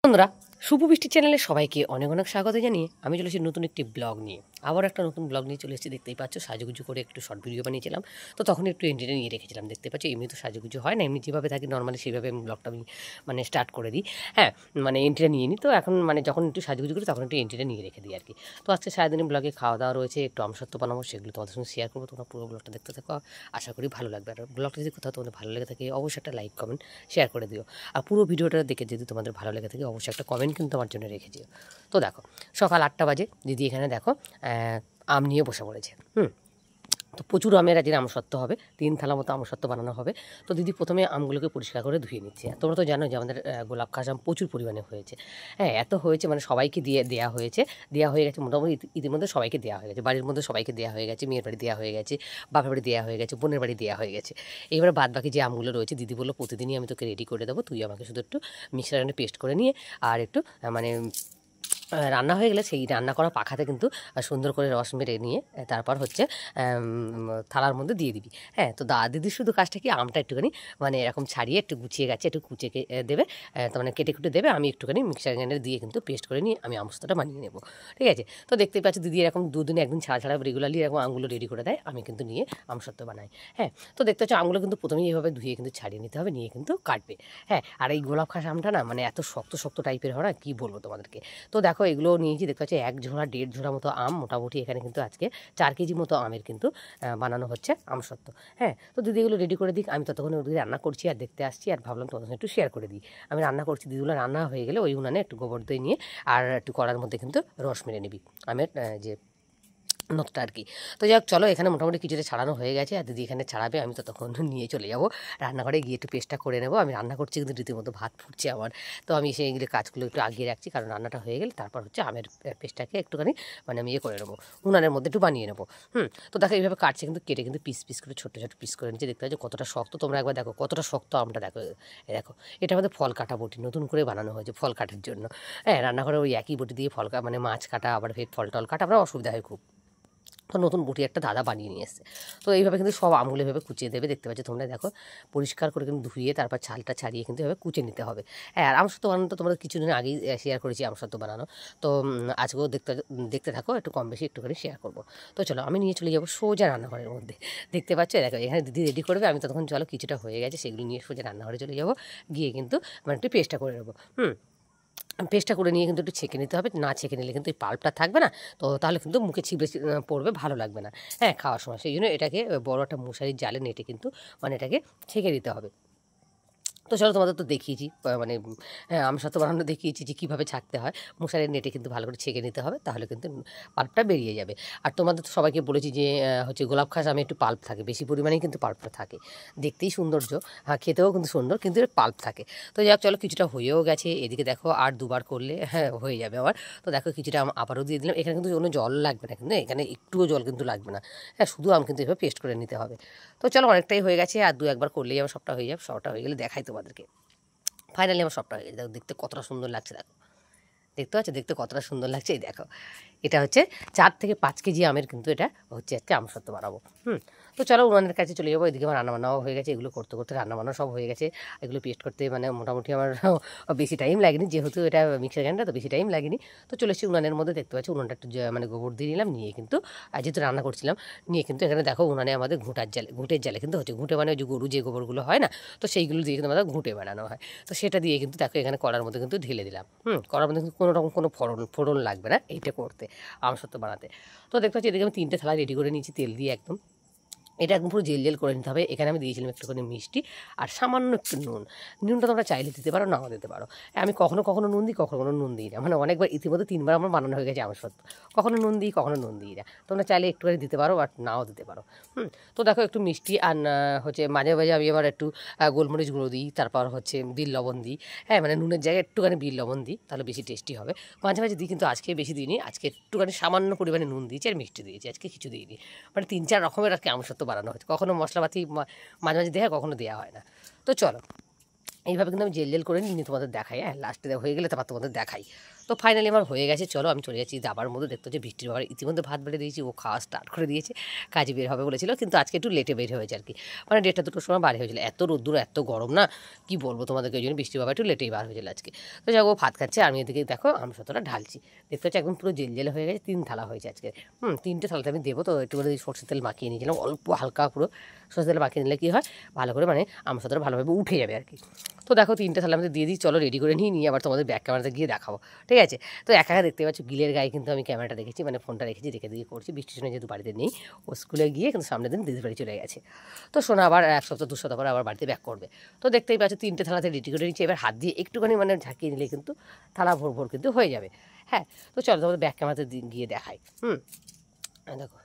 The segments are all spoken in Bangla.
বন্ধুরা, শুভ বৃষ্টি চ্যানেলে সবাইকে অনেক অনেক স্বাগত জানিয়ে আমি চলে এসেছি নতুন একটি ব্লগ নিয়ে। আবার একটা নতুন ব্লগ নিয়ে চলে এসেছি। দেখতেই পাচ্ছ, সাজুগুজু করে একটু শর্ট ভিডিও বানিয়েছিলাম, তো তখন একটু এন্টারটেইন নিয়ে রেখেছিলাম। দেখতে পাচ্ছ, এমনি তো সাজুগুজু হয় না, এমনি যেভাবে থাকি নর্মালি সেইভাবে আমি ব্লগটা স্টার্ট করে দিই। হ্যাঁ, এন্ট্রিটা নিয়ে নিই। তো এখন যখন একটু সাজুগুজু করি তখন একটু এন্ট্রিটা নিয়ে রেখে দিই আর কি। তো আজকে সারাদিন ব্লগে খাওয়া দাওয়া রয়েছে, একটু আমসত্ত্ব বানাবো, সেগুলো তোমাদের সঙ্গে শেয়ার করবো। তোমরা পুরো ব্লগটা দেখতে থাকো, আশা করি ভালো লাগবে। আর ব্লগটা যদি কোথাও তোমাদের ভালো লেগে থাকে অবশ্যই একটা লাইক কমেন্ট শেয়ার করে দিও। আর পুরো ভিডিওটা দেখে যদি তোমাদের ভালো লেগে থাকে অবশ্যই একটা কমেন্ট কিন্তু আমার জন্য রেখে দিও। তো দেখো, সকাল 8টা বাজে, দিদি এখানে দেখো আম নিয়ে বসে পড়েছে। তো প্রচুর আমের আজকে আমসত্ত্ব হবে, 3 থালা মতো আমসত্ত্ব বানানো হবে। তো দিদি প্রথমে আমগুলোকে পরিষ্কার করে ধুয়ে নিচ্ছে। তোমরা তো জানো যে আমাদের গোলাপ খাস আম প্রচুর পরিমাণে হয়েছে। হ্যাঁ, এত হয়েছে সবাইকে দেওয়া হয়ে গেছে মোটামুটি। ইতিমধ্যে সবাইকে দেওয়া হয়ে গেছে, বাড়ির মধ্যে সবাইকে দেওয়া হয়ে গেছে, মেয়ের বাড়ি দেওয়া হয়ে গেছে, বাপের বাড়ি দেওয়া হয়ে গেছে, বোনের বাড়ি দেওয়া হয়ে গেছে। এবার বাদ বাকি যে আমগুলো রয়েছে দিদি বললো প্রতিদিনই আমি তোকে রেডি করে দেবো, তুই আমাকে শুধু একটু মিক্সারে পেস্ট করে নিয়ে আর একটু রান্না হয়ে গেলে সেই রান্না করা পাখাতে কিন্তু সুন্দর করে রস মেরে নিয়ে তারপর হচ্ছে থালার মধ্যে দিয়ে দিবি। হ্যাঁ, তো দিদির শুধু কাজটা কি, আমটা একটুখানি এরকম ছাড়িয়ে একটু গুছিয়ে গেছে, একটু কুচে দেবে, তো কেটে কুটে দেবে। আমি একটুখানি মিক্সার গ্রাইন্ডারে দিয়ে কিন্তু পেস্ট করে নিয়ে আমি আমসত্ত্বটা বানিয়ে নেবো। ঠিক আছে, তো দেখতেই পাচ্ছি দিদি এরকম দুদিনে একদিন ছাড়া ছাড়া রেগুলারলি এরকম আমগুলো রেডি করে দেয়, আমি কিন্তু নিয়ে আমসত্ত্ব বানাই। হ্যাঁ, তো দেখতে পাচ্ছি আমগুলো কিন্তু প্রথমেই এইভাবে ধুয়ে কিন্তু ছাড়িয়ে নিতে হবে, নিয়ে কিন্তু কাটবে। হ্যাঁ, আর এই গোলাপ খাস আমটা না এত শক্ত শক্ত টাইপের হয় না, কী বলবো তোমাদেরকে। তো দেখো এগুলো নিয়েছি, দেখতে পাচ্ছি 1 ঝোড়া 1.5 ঝোড়া মতো আম মোটামুটি এখানে কিন্তু আজকে 4 কেজি মতো আমের কিন্তু বানানো হচ্ছে আমসত্ত্ব। হ্যাঁ, তো দিদি এগুলো রেডি করে দিক, আমি ততক্ষণ ওদিকে রান্না করছি আর দেখতে আসছি, আর ভাবলাম তোমাদের সঙ্গে একটু শেয়ার করে দিই। আমি রান্না করছি, দিদিগুলো রান্না হয়ে গেলে ওই উনানে একটু গোবর দই নিয়ে আর একটু কড়ার মধ্যে কিন্তু রস মেরে নিবি আমের যে নখটা আর কি। তো যাই হোক, চলো এখানে মোটামুটি কিছুটা ছাড়ানো হয়ে গেছে, আর দিদি এখানে ছাড়াবে, আমি ততক্ষণ নিয়ে চলে যাবো রান্নাঘরে গিয়ে একটু পেস্টটা করে নেবো। আমি রান্না করছি কিন্তু রীতিমতো ভাত ফুটছে আমার, তো আমি সেইগুলো কাজগুলো একটু আগিয়ে রাখছি, কারণ রান্নাটা হয়ে গেলে তারপর হচ্ছে আমের পেস্টটাকে একটুখানি আমি ইয়ে করে নেবো, উনানের মধ্যে একটু বানিয়ে নেবো। তো দেখো এইভাবে কাটছে, কিন্তু কেটে কিন্তু পিস পিস করে ছোটো ছোটো পিস করে নিচ্ছে। দেখতে পাচ্ছ কতটা শক্ত, তোমরা একবার দেখো কতটা শক্ত আমটা, দেখো দেখো এটা আমাদের ফল কাটা বটি, নতুন করে বানানো হয়েছে ফল কাটার জন্য। হ্যাঁ, রান্নাঘরে ওই একই বটি দিয়ে ফল মাছ কাটা, আবার ফের ফল টল কাটা আমরা অসুবিধা হয় খুব। তো নতুন বটি একটা দাদা বানিয়ে নিয়ে এসছে। তো এইভাবে কিন্তু সব আমগুলো এভাবে কুচিয়ে দেবে। দেখতে পাচ্ছ তোমরা, দেখো পরিষ্কার করে কিন্তু ধুয়ে তারপর ছালটা ছাড়িয়ে কিন্তু এভাবে কুচে নিতে হবে। হ্যাঁ, আর আমসত্ত্ব বানানো তো তোমাদের কিছুদিন আগেই শেয়ার করেছি আমসত্ত্ব বানানো, তো আজকেও দেখতে থাকো, একটু কম বেশি একটুখানি শেয়ার করবো। তো চলো আমি নিয়ে চলে যাবো সোজা রান্নাঘরের মধ্যে। দেখতে পাচ্ছ, দেখো এখানে দিদি রেডি করবে, আমি ততক্ষণ চলো কিছুটা হয়ে গেছে সেগুলো নিয়ে সোজা রান্নাঘরে চলে যাবো, গিয়ে কিন্তু একটু পেস্টটা করে নেবো। পেস্টটা করে নিয়ে কিন্তু একটু ছেঁকে নিতে হবে, না ছেঁকে নিলে কিন্তু এই পাল্পটা থাকবে না, তো তাহলে কিন্তু মুখে ছিবড়ে পড়বে, ভালো লাগবে না। হ্যাঁ, খাওয়ার সময় সেই জন্য এটাকে বড় একটা মশারির জালে নেটে কিন্তু এটাকে ছেঁকে দিতে হবে। তো চলো তোমাদের তো দেখিয়েছি, আমসত্ত্ব বানানো দেখিয়েছি যে কীভাবে ছাঁকতে হয়। মশারির নেটে কিন্তু ভালো করে ছেঁকে নিতে হবে, তাহলে কিন্তু পাল্পটা বেরিয়ে যাবে। আর তোমাদের তো সবাইকে বলেছি যে হচ্ছে গোলাপ খাস আমে একটু পাল্প থাকে, বেশি পরিমাণেই কিন্তু পাল্পটা থাকে, দেখতেই সৌন্দর্য, হ্যাঁ খেতেও কিন্তু সুন্দর, কিন্তু এর পাল্প থাকে। তো যাক, চলো কিছুটা হয়েও গেছে, এদিকে দেখো আর দুবার করলে হ্যাঁ হয়ে যাবে আবার। তো দেখো কিছুটা আবারও দিয়ে দিলাম, এখানে কিন্তু কোনো জল লাগবে না, কিন্তু এখানে একটুও জল কিন্তু লাগবে না। হ্যাঁ, শুধু আম কিন্তু এভাবে পেস্ট করে নিতে হবে। তো চলো অনেকটাই হয়ে গেছে, আর 2-1 বার করলেই আমার সবটা হয়ে যাবে। সবটা হয়ে গেলে দেখাই তোমাদেরকে। ফাইনালি আমার সবটা হয়ে গেছে, দেখো দেখতে কতটা সুন্দর লাগছে, দেখো দেখতে পাচ্ছ, দেখতে কতটা সুন্দর লাগছে। এই দেখো, এটা হচ্ছে 4 থেকে 5 কেজি আমের কিন্তু এটা হচ্ছে আজকে আমসত্ত্ব বানাবো। তো চলো উনানের কাছে চলে যাবো। এদিকে আমার রান্নাবান্নাও হয়ে গেছে, এগুলো করতে করতে রান্নাবান্না সব হয়ে গেছে। এগুলো পেস্ট করতে মোটামুটি আমার বেশি টাইম লাগেনি, যেহেতু এটা মিক্সার গ্রাইন্ডার, তো বেশি টাইম লাগেনি। তো চলে এসেছি উনানের মধ্যে, দেখতে পাচ্ছি উনানটা একটু গোবর দিয়ে নিলাম, নিয়ে কিন্তু যেহেতু রান্না করছিলাম, নিয়ে কিন্তু এখানে দেখো উনানে আমাদের ঘুঁটের জালে কিন্তু হচ্ছে, ঘুঁটে ওই যে গরু যে গোবরগুলো হয় না, তো সেইগুলো দিয়ে কিন্তু আমাদের ঘুঁটে বানানো হয়। তো সেটা দিয়ে কিন্তু দেখো এখানে কড়ার মধ্যে কিন্তু ঢেলে দিলাম। কড়ার মধ্যে কিন্তু কোনো রকম কোনো ফোড়ন লাগবে না এইটা করতে, আমসত্ত্ব বানাতে। তো দেখতে পাচ্ছি এদিকে আমি 3টে থালা রেডি করে নিয়েছি তেল দিয়ে একদম। এটা একদম পুরো জেল করে নিতে হবে। এখানে আমি দিয়েছিলাম একটুখানি মিষ্টি আর সামান্য একটু নুনটা তোমরা চাইলে দিতে পারো, নাও দিতে পারো। আমি কখনো কখনো নুন দিই, কখনো নুন দিই না, অনেকবার ইতিমধ্যে 3 বার আমার বানানো হয়ে গেছে আমসত্ত্ব, কখনো নুন দিই কখনো নুন দিই না। তোমরা চাইলে একটুখানি দিতে পারো আর নাও দিতে পারো। তো দেখো একটু মিষ্টি আর হচ্ছে মাঝে মাঝে আমি আবার একটু গোলমরিচ গুঁড়ো দিই, তারপর হচ্ছে বিট লবণ দিই। হ্যাঁ, নুনের জায়গায় একটুখানি বিট লবণ দিই, তাহলে বেশি টেস্টি হবে। মাঝে মাঝে দিই, কিন্তু আজকে বেশি দিইনি, আজকে একটুখানি সামান্য পরিমাণে নুন দিয়েছি আর মিষ্টি দিয়েছি, আজকে কিছু দিইনি। 3-4 রকমের আর কি আমসত্ত্ব বানানো হচ্ছে, কখনো মশলাপাতি মাঝে মাঝে দেওয়া হয়, কখনো দেওয়া হয় না। তো চলো এইভাবে কিন্তু আমি জেল করে নিয়ে তোমাদের দেখাই। হ্যাঁ, লাস্টে হয়ে গেলে তারপর তোমাদের দেখাই। তো ফাইনালি আমার হয়ে গেছে। চলো আমি চলে যাচ্ছি দাবার মধ্যে। দেখতে হচ্ছে বৃষ্টির বাবার ইতিমধ্যে ভাত বেড়ে দিয়েছি, ও খাওয়া স্টার্ট করে দিয়েছে। কাজে বের হবে বলেছিল, কিন্তু আজকে একটু লেটে বের হয়েছে আর কি, মানে 1:30-2টোর সময় বার হয়েছিল। এত রোদ্দুর এত গরম না, কি বলবো তোমাদেরকে, ওই জন্য বৃষ্টির বাবা একটু লেটেই বার হয়েছিল আজকে। তো যাক, ও ভাত খাচ্ছে, আমি এদিকে দেখো আমসত্ত্বটা ঢালছি। দেখতে হচ্ছে একদম পুরো জেল জেল হয়ে গেছে, 3 থালা হয়েছে আজকে। 3টে থালাতে আমি দেবো। তো একটু করে সরষের তেল মাখিয়ে নিয়েছিলাম, অল্প হালকা পুরো সরষের তেল মাখিয়ে নিলে কী হয়, ভালো করে মানে আমসত্ত্বটা ভালোভাবে উঠে যাবে আর কি। তো দেখো 3টে থালা আমাদের দিয়ে দিই। চলো রেডি করে নিয়ে আবার তোমাদের ব্যাক ক্যামেরাতে গিয়ে দেখাবো, ঠিক আছে। তো একা দেখতে পাচ্ছ গিলের গায়ে কিন্তু আমি ক্যামেরাটা রেখেছি, মানে ফোনটা রেখেছি, রেখে দিয়ে করছি। বৃষ্টির সময় যেহেতু বাড়িতে নেই, ও স্কুলে গিয়ে কিন্তু সামনের দিন দিদির বাড়ি চলে গেছে। তো শোনা আবার 1 সপ্তাহ 2 সপ্তাহ পরে আবার বাড়িতে ব্যাক করবে। তো দেখতেই পাচ্ছ 3টে থালাতে রেডি করে নিচ্ছি। এবার হাত দিয়ে একটুখানি মানে ঝাঁকিয়ে নিলে কিন্তু থালা ভোর ভোর কিন্তু হয়ে যাবে। হ্যাঁ, তো চলো তোমাদের ব্যাক ক্যামেরাতে গিয়ে দেখাই। দেখো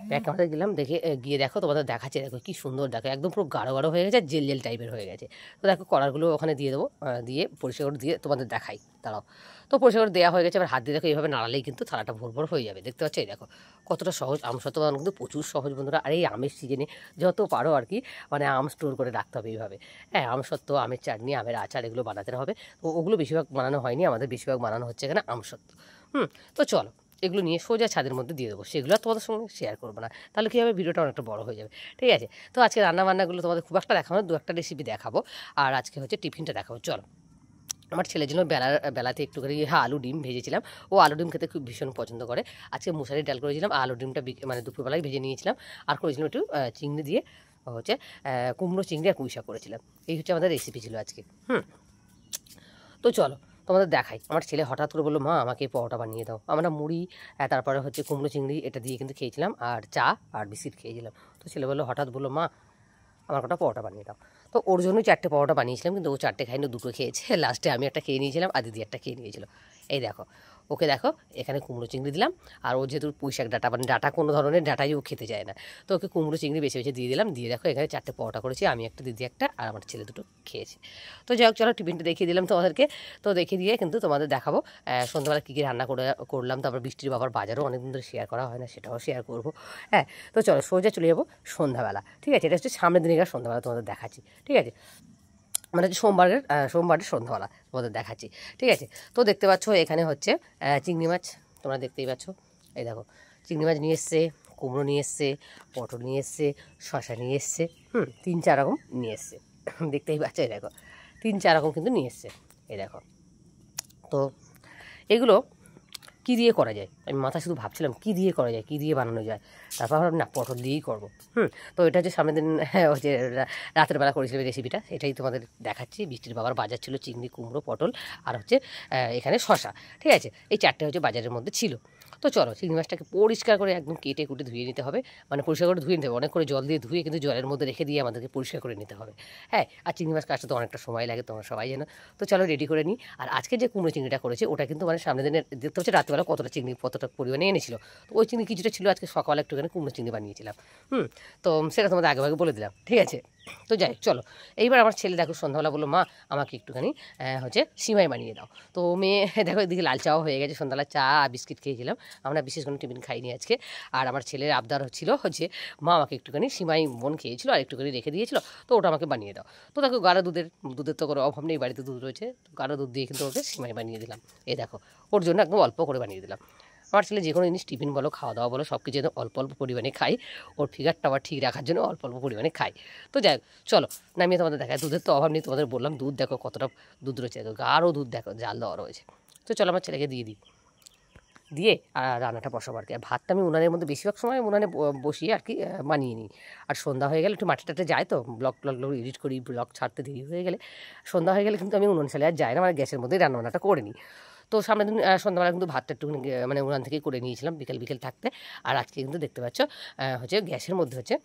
ব্যাক ক্যামেরাতে গেলাম, দেখে গিয়ে দেখো তোমাদের দেখাচ্ছে। দেখো কি সুন্দর, দেখো একদম পুরো গাঢ় গাঢ় হয়ে গেছে, জেল জেল টাইপের হয়ে গেছে। তো দেখো কলারগুলো ওখানে দিয়ে দেবো, দিয়ে পরিষ্কার করে দিয়ে তোমাদের দেখাই, দাঁড়াও। তো পরিষ্কার করে দেওয়া হয়ে গেছে। এবার হাত দিয়ে দেখো এইভাবে নাড়ালেই কিন্তু থালাটা ভোর ভোর হয়ে যাবে। দেখতে পাচ্ছ, এই দেখো কতটা সহজ। আমসত্ত্ব বানানো কিন্তু প্রচুর সহজ বন্ধুরা। আর এই আমের সিজনে যত পারো আর কি মানে আম স্টোর করে রাখতে হবে এইভাবে। হ্যাঁ, আমসত্ত্ব, আমের চাটনি, আমের আচার এগুলো বানাতে হবে। তো ওগুলো বেশিরভাগ বানানো হয়নি, আমাদের বেশিরভাগ বানানো হচ্ছে এখানে আমসত্ত্ব। তো চলো এগুলো নিয়ে সোজা ছাদের মধ্যে দিয়ে দেবো, সেগুলো আর তোমাদের সঙ্গে শেয়ার করবো না, তাহলে কী হবে, ভিডিওটা অনেকটা বড় হয়ে যাবে, ঠিক আছে। তো আজকে রান্নাবান্নাগুলো তোমাদের খুব একটা দেখাবো না, 2-1টা রেসিপি দেখাবো। আর আজকে হচ্ছে টিফিনটা দেখাবো। চলো, আমার ছেলের জন্য বেলাতে একটুখানি আলু ডিম ভেজেছিলাম। ও আলু ডিম খেতে খুব ভীষণ পছন্দ করে। আজকে মুসারি ডাল করেছিলাম, আলু ডিমটা মানে দুপুরবেলায় ভেজে নিয়েছিলাম। আর করেছিলাম একটু চিংড়ি দিয়ে হচ্ছে কুমড়ো চিংড়ি আর পুঁই শাক করেছিলাম। এই হচ্ছে আমাদের রেসিপি ছিল আজকে। তো চলো তোমাদের দেখাই। আমার ছেলে হঠাৎ করে বললো, মা আমাকে পরোটা বানিয়ে দাও। আমরা মুড়ি তারপরে হচ্ছে কুমড়ো চিংড়ি এটা দিয়ে কিন্তু খেয়েছিলাম, আর চা আর বিস্কিট খেয়েছিলাম। তো ছেলে হঠাৎ বললো, মা আমার কটা পরোটা বানিয়ে দাও। তো ওর জন্যই 4টে পরোটা বানিয়েছিলাম, কিন্তু ও 4টে খাইনি, 2টো খেয়েছে। লাস্টে আমি একটা খেয়ে নিয়েছিলাম, আর দিদি একটা খেয়ে নিয়েছিল। এই দেখো, ওকে দেখো এখানে কুমড়ো চিংড়ি দিলাম। আর ও যেহেতু পুঁই শাক ডাঁটা, মানে ডাঁটা কোনো ধরনের ডাঁটাই ও খেতে চায় না, তো ওকে কুমড়ো চিংড়ি বেছে বেছে দিয়ে দিলাম। দিয়ে দেখো এখানে 4টে পরোটা করেছি, আমি একটা, দিদি একটা, আর আমার ছেলে 2টো খেয়েছে। তো যাই হোক, চলো টিফিনটা দেখিয়ে দিলাম তোমাদেরকে। তো দেখিয়ে দিয়ে কিন্তু তোমাদের দেখাবো সন্ধ্যাবেলা কী কী রান্না করলাম। তারপর বৃষ্টির বাবার বাজারও অনেকদিন ধরে শেয়ার করা হয় না, সেটাও শেয়ার করবো। হ্যাঁ, তো চলো সোজা চলে যাবো সন্ধ্যাবেলা, ঠিক আছে। এটা হচ্ছে সামনের দিনের সন্ধ্যাবেলা তোমাদের দেখাচ্ছি, ঠিক আছে। মানে হচ্ছে সোমবারের সন্ধ্যাবেলা তোমাদের দেখাচ্ছি, ঠিক আছে। তো দেখতে পাচ্ছ এখানে হচ্ছে চিংড়ি মাছ, তোমরা দেখতেই পাচ্ছ। এই দেখো চিংড়ি মাছ নিয়ে এসছে, কুমড়ো নিয়ে এসছে, পটল নিয়ে এসছে, শশা নিয়ে এসছে, 3-4 রকম নিয়ে এসছে। দেখতেই পাচ্ছ, এই দেখো 3-4 রকম কিন্তু নিয়ে এসছে, এই দেখো। তো এগুলো কী দিয়ে করা যায়, আমি মাথায় শুধু ভাবছিলাম কী দিয়ে করা যায়, কী দিয়ে বানানো যায়। তারপর ভাবলাম না, পটল দিয়েই করবো। তো এটা হচ্ছে সামনের দিন হচ্ছে রাতের বেলা করেছিলাম রেসিপিটা, এটাই তোমাদের দেখাচ্ছি। বৃষ্টির বাবার বাজার ছিল চিংড়ি, কুমড়ো, পটল আর হচ্ছে এখানে শশা, ঠিক আছে। এই 4টে হচ্ছে বাজারের মধ্যে ছিল। তো চলো চিংড়ি মাছটাকে পরিষ্কার করে একদম কেটে কুটে ধুয়ে নিতে হবে, মানে পরিষ্কার করে ধুয়ে নিতে হবে, অনেক করে জল দিয়ে ধুয়ে কিন্তু জলের মধ্যে রেখে দিয়ে আমাদেরকে পরিষ্কার করে নিতে হবে। হ্যাঁ, আর চিংড়ি মাছ কাটতে তো অনেকটা সময় লাগে, তোমরা সবাই জানো। তো চলো রেডি করে নিই। আর আজকে যে কুমড়ো চিংড়িটা করেছে ওটা কিন্তু মানে সামনের দিনের দেখতে হচ্ছে রাত্রিবেলা কতটা চিংড়ি কতটা পরিমাণে এনেছিল। তো ওই চিংড়ি কিছুটা ছিল, আজকে সকালে একটুখানি কুমড়ো চিংড়ি বানিয়েছিলাম। তো সেটা তোমাদের আগে বলে দিলাম, ঠিক আছে। তো যাই চলো, এইবার আমার ছেলে দেখো সন্ধ্যাবেলা বললো, মা আমাকে একটুখানি হচ্ছে সিমাই বানিয়ে দাও। তো মেয়ে দেখো এদিকে লাল চাও হয়ে গেছে, সন্ধ্যাবেলা চা আর বিস্কিট খেয়েছিলাম, আমরা বিশেষ কোনো টিফিন খাইনি আজকে। আর আমার ছেলের আবদার ছিল হচ্ছে, মা আমাকে একটুখানি সিমাই মন খেয়েছিল আর একটুখানি রেখে দিয়েছিল, তো ওটা আমাকে বানিয়ে দাও। তো দেখো গাঢ় দুধের তো কোনো অভাব নেই, বাড়িতে দুধ রয়েছে, গাঢ় দুধ দিয়ে কিন্তু ওকে সিমাই বানিয়ে দিলাম। এই দেখো ওর জন্য একদম অল্প করে বানিয়ে দিলাম। আমার ছেলে যে কোনো জিনিস টিফিন বলো, খাওয়া দাওয়া বলো, সব কিছু যেন অল্প অল্প পরিমাণে খাই, ওর ফিগারটা আবার ঠিক রাখার জন্য অল্প অল্প পরিমাণে খাই। তো যাই হোক চলো, নামিয়ে তোমাদের দেখায়। দুধের তো অভাব নেই, তোমাদের বললাম দুধ দেখো কতটা দুধ রয়েছে, আরও দুধ দেখো জাল দেওয়া রয়েছে। তো চলো আমার ছেলেকে দিয়ে দিই, দিয়ে আর রান্নাটা বসাবো আর কি। আর ভাতটা আমি উনানের মধ্যে বেশিরভাগ সময় উনানে বসিয়ে আর কি বানিয়ে নিই। আর সন্ধ্যা হয়ে গেলে একটু মাঠে টাটে যায়, তো ব্লগ এডিট করি, ব্লগ ছাড়তে দেরি হয়ে গেলে, সন্ধ্যা হয়ে গেলে কিন্তু আমি উনুন সালে আর যাই না, মানে গ্যাসের মধ্যেই রান্নাবান্নাটা করে নিই। তো সামনের দিন সন্ধ্যাবেলা কিন্তু ভাতটা একটু মানে উনান থেকেই করে নিয়েছিলাম বিকেল থাকতে। আর আজকে কিন্তু দেখতে পাচ্ছ হচ্ছে গ্যাসের মধ্যে হচ্ছে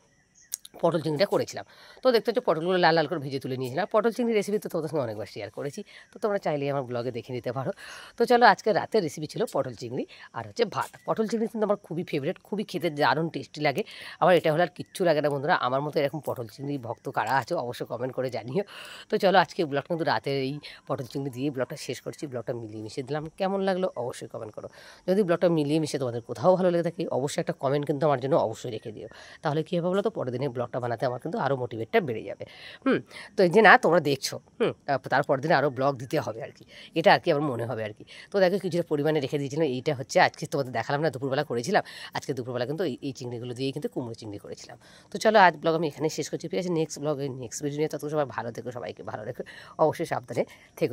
পটল চিংড়িটা করেছিলাম। তো দেখতে হচ্ছে পটলগুলো লাল লাল করে ভেজে তুলে নিয়েছিলাম। পটল চিংড়ি রেসিপি তো তোমাদের সঙ্গে অনেকবার শেয়ার করেছি, তো তোমরা চাইলেই আমার ব্লগে দেখে নিতে পারো। তো চলো আজকে রাতের রেসিপি ছিল পটল চিংড়ি আর হচ্ছে ভাত। পটল চিংড়ি কিন্তু আমার খুবই ফেভারিট, খুবই খেতে দারুণ টেস্টি লাগে। আমার এটা হলে আর কিচ্ছু লাগে না বন্ধুরা। আমার মতো এরকম পটল চিংড়ি ভক্ত কারা আছে অবশ্যই কমেন্ট করে জানিও। তো চলো আজকে ব্লগটা কিন্তু রাতের এই পটল চিংড়ি দিয়ে ব্লগটা শেষ করছি। ব্লগটা মিলিয়ে মিশিয়ে দিলাম, কেমন লাগলো অবশ্যই কমেন্ট করো। যদি ব্লগটা মিলিয়ে মিশিয়ে তোমাদের কোথাও ভালো লেগে থাকে অবশ্যই একটা কমেন্ট কিন্তু আমার জন্য অবশ্যই রেখে দিও। তাহলে কী হবে বলো তো, পরের দিনের ব্লগ ব্লগটা বানাতে আমার কিন্তু আরও মোটিভেটটা বেড়ে যাবে। তো এই যে না তোমরা দেখছো তারপর দিনে আরও ব্লগ দিতে হবে আর কি, এটা আর কি আমার মনে হবে আর কি। তো দেখো কিছুটা পরিমাণে রেখে দিয়েছিলাম, এইটা হচ্ছে আজকে তোমাদের দেখালাম না দুপুরবেলা করেছিলাম, আজকে দুপুরবেলা কিন্তু এই চিংড়িগুলো দিয়েই কিন্তু কুমড়ো চিংড়ি করেছিলাম। তো চলো আজ ব্লগ আমি এখানে শেষ করছি, ঠিক আছে? নেক্সট ব্লগে নেক্সট ভিডিও নিয়ে তত সবাই ভালো থেকো, সবাইকে ভালো রেখো, অবশ্যই সাবধানে থেকো।